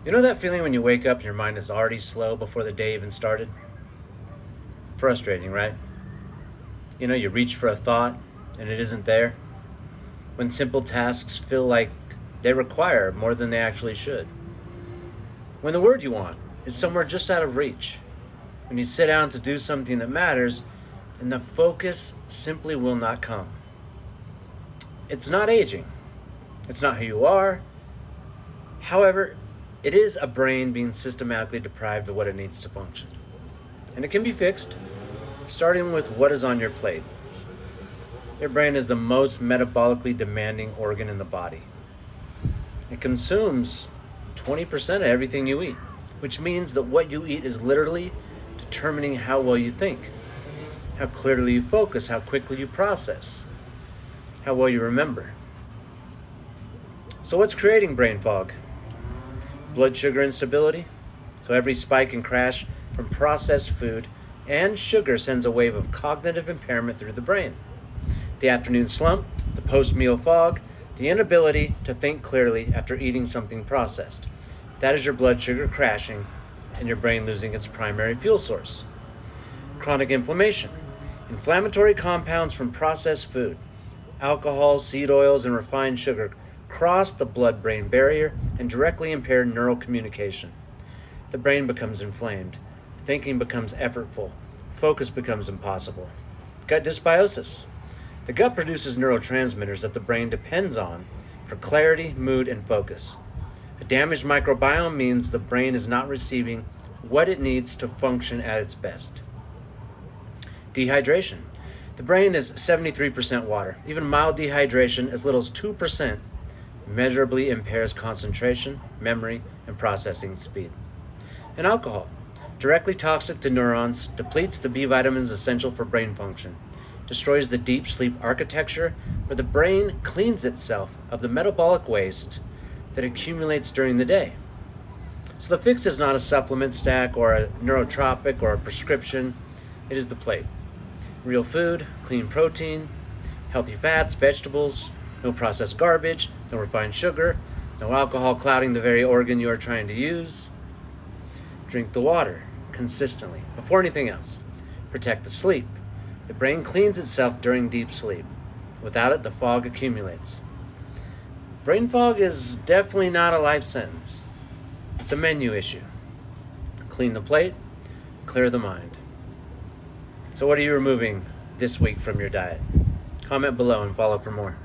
You know that feeling when you wake up and your mind is already slow before the day even started? Frustrating, right? You know, you reach for a thought and it isn't there. When simple tasks feel like they require more than they actually should. When the word you want is somewhere just out of reach. When you sit down to do something that matters and the focus simply will not come. It's not aging. It's not who you are. However, it is a brain being systematically deprived of what it needs to function. And it can be fixed, starting with what is on your plate. Your brain is the most metabolically demanding organ in the body. It consumes 20% of everything you eat, which means that what you eat is literally determining how well you think, how clearly you focus, how quickly you process, how well you remember. So what's creating brain fog? Blood sugar instability. So every spike and crash from processed food and sugar sends a wave of cognitive impairment through the brain. The afternoon slump, the post-meal fog, the inability to think clearly after eating something processed. That is your blood sugar crashing and your brain losing its primary fuel source. Chronic inflammation. Inflammatory compounds from processed food, alcohol, seed oils, and refined sugar cross the blood-brain barrier and directly impair neural communication. The brain becomes inflamed. Thinking becomes effortful. Focus becomes impossible. Gut dysbiosis. The gut produces neurotransmitters that the brain depends on for clarity, mood, and focus. A damaged microbiome means the brain is not receiving what it needs to function at its best. Dehydration. The brain is 73% water. Even mild dehydration, as little as 2%, measurably impairs concentration, memory, and processing speed. And alcohol. Directly toxic to neurons, depletes the B vitamins essential for brain function, destroys the deep sleep architecture where the brain cleans itself of the metabolic waste that accumulates during the day. So the fix is not a supplement stack or a neurotropic or a prescription. It is the plate. Real food, clean protein, healthy fats, vegetables, no processed garbage, no refined sugar, no alcohol clouding the very organ you are trying to use. Drink the water consistently, before anything else. Protect the sleep. The brain cleans itself during deep sleep. Without it, the fog accumulates. Brain fog is definitely not a life sentence. It's a menu issue. Clean the plate, clear the mind. So what are you removing this week from your diet? Comment below and follow for more.